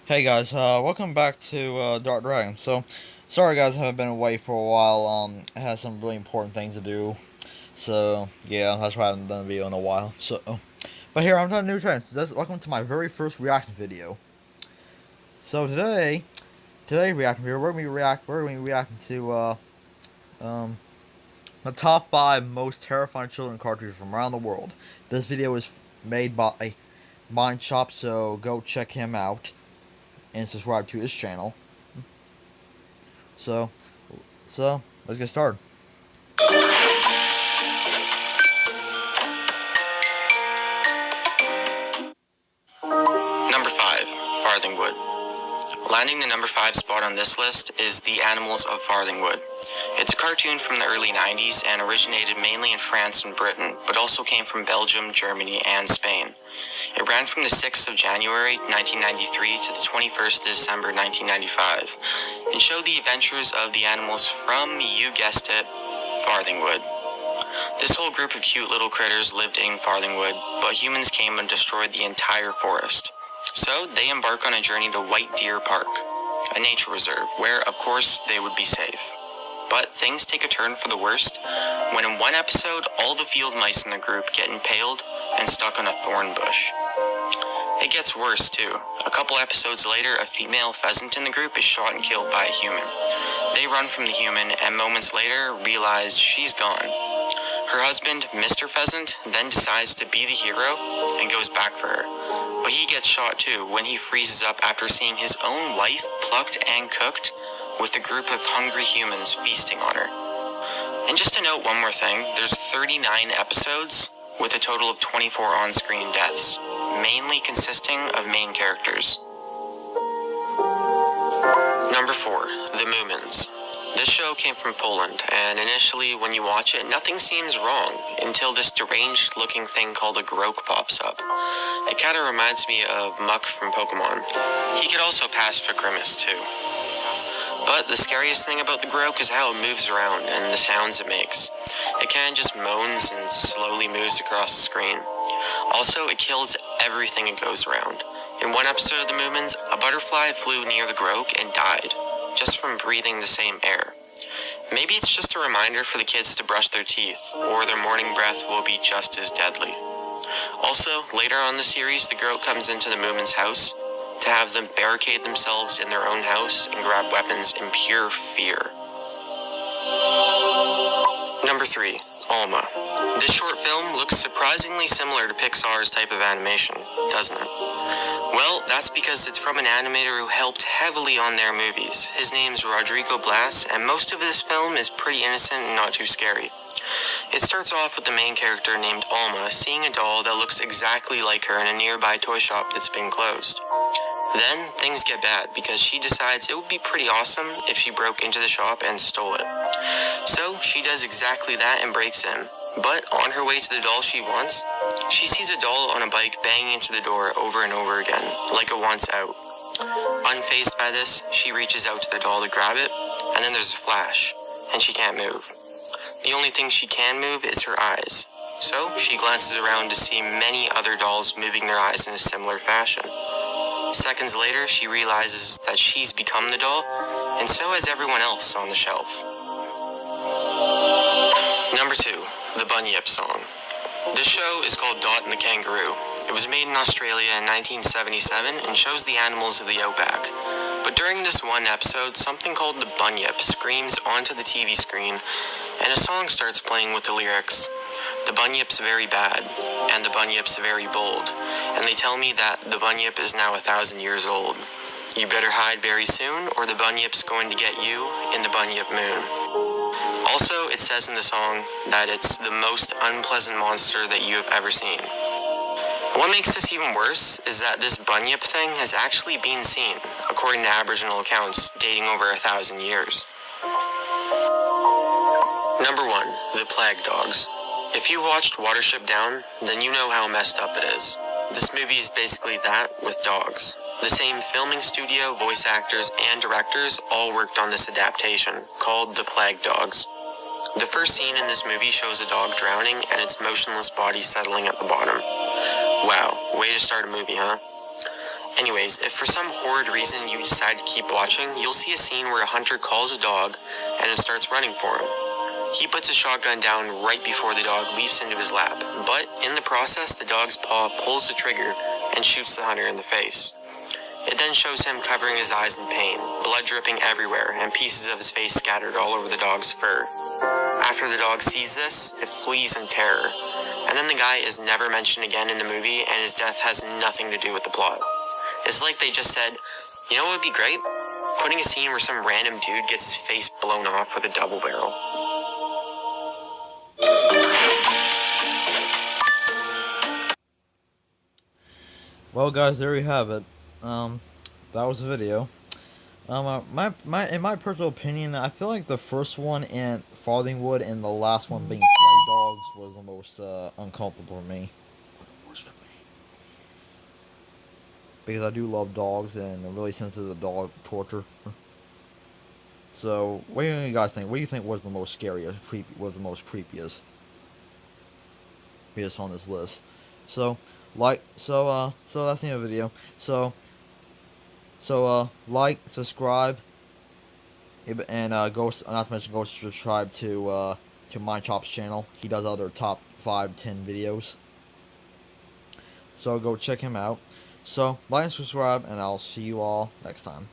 Hey guys, welcome back to Dark Dragon. So, sorry guys, I haven't been away for a while. I had some really important things to do. So, yeah, that's why I haven't done a video in a while. But here, I'm doing new trends. Welcome to my very first reaction video. So today reaction video, we're gonna be reacting to um, the top 5 most terrifying children cartoons from around the world. This video is made by Mindchop, so go check him out and subscribe to his channel. So, let's get started. Number 5, Farthingwood. Landing the number 5 spot on this list is The Animals of Farthingwood. It's a cartoon from the early 90s and originated mainly in France and Britain, but also came from Belgium, Germany, and Spain. It ran from the 6th of January 1993 to the 21st of December 1995, and showed the adventures of the animals from, you guessed it, Farthingwood. This whole group of cute little critters lived in Farthingwood, but humans came and destroyed the entire forest. So they embark on a journey to White Deer Park, a nature reserve, where, of course, they would be safe. But things take a turn for the worst when in one episode, all the field mice in the group get impaled and stuck on a thorn bush. It gets worse, too. A couple episodes later, a female pheasant in the group is shot and killed by a human. They run from the human and moments later realize she's gone. Her husband, Mr. Pheasant, then decides to be the hero and goes back for her. But he gets shot too when he freezes up after seeing his own wife plucked and cooked with a group of hungry humans feasting on her. And just to note one more thing, there's 39 episodes with a total of 24 on-screen deaths, mainly consisting of main characters. Number 4, The Moomins. This show came from Poland, and initially when you watch it, nothing seems wrong until this deranged looking thing called a Groke pops up. It kinda reminds me of Muck from Pokemon. He could also pass for Grimace too. But the scariest thing about the Groke is how it moves around and the sounds it makes. It kinda just moans and slowly moves across the screen. Also, it kills everything it goes around. In one episode of The Moomins, a butterfly flew near the Groke and died, just from breathing the same air. Maybe it's just a reminder for the kids to brush their teeth, or their morning breath will be just as deadly. Also, later on in the series, the Groke comes into the Moomin's house to have them barricade themselves in their own house and grab weapons in pure fear. Number 3, Alma. This short film looks surprisingly similar to Pixar's type of animation, doesn't it? Well, that's because it's from an animator who helped heavily on their movies. His name's Rodrigo Blas, and most of this film is pretty innocent and not too scary. It starts off with the main character named Alma seeing a doll that looks exactly like her in a nearby toy shop that's been closed. Then, things get bad because she decides it would be pretty awesome if she broke into the shop and stole it. So, she does exactly that and breaks in. But on her way to the doll she wants, she sees a doll on a bike banging into the door over and over again, like it wants out. Unfazed by this, she reaches out to the doll to grab it, and then there's a flash, and she can't move. The only thing she can move is her eyes, so she glances around to see many other dolls moving their eyes in a similar fashion. Seconds later, she realizes that she's become the doll, and so has everyone else on the shelf. Number 2, The Bunyip Song. This show is called Dot and the Kangaroo. It was made in Australia in 1977 and shows the animals of the outback. But during this one episode, something called the Bunyip screams onto the TV screen, and a song starts playing with the lyrics. The Bunyip's very bad, and the Bunyip's very bold, and they tell me that the Bunyip is now 1,000 years old. You better hide very soon, or the Bunyip's going to get you in the Bunyip Moon. Also, it says in the song that it's the most unpleasant monster that you have ever seen. What makes this even worse is that this Bunyip thing has actually been seen, according to Aboriginal accounts dating over 1,000 years. Number 1, The Plague Dogs. If you watched Watership Down, then you know how messed up it is. This movie is basically that with dogs. The same filming studio, voice actors, and directors all worked on this adaptation, called The Plague Dogs. The first scene in this movie shows a dog drowning and its motionless body settling at the bottom. Wow, way to start a movie, huh? Anyways, if for some horrid reason you decide to keep watching, you'll see a scene where a hunter calls a dog and it starts running for him. He puts a shotgun down right before the dog leaps into his lap, but in the process, the dog's paw pulls the trigger and shoots the hunter in the face. It then shows him covering his eyes in pain, blood dripping everywhere, and pieces of his face scattered all over the dog's fur. After the dog sees this, it flees in terror, and then the guy is never mentioned again in the movie, and his death has nothing to do with the plot. It's like they just said, you know what would be great? Putting a scene where some random dude gets his face blown off with a double barrel. Well, guys, there you have it. That was the video. In my personal opinion, I feel like the first one in Farthingwood and the last one being Play Dogs was the most uncomfortable for me. The worst for me. Because I do love dogs and I'm really sensitive to dog torture. So, what do you guys think? What do you think was the most scariest, was the most creepiest? Creepiest on this list. So that's the end of the video. Like, subscribe, and go. Not to mention, go subscribe to Mindchop's channel. He does other top 5, 10 videos. So go check him out. So like and subscribe, and I'll see you all next time.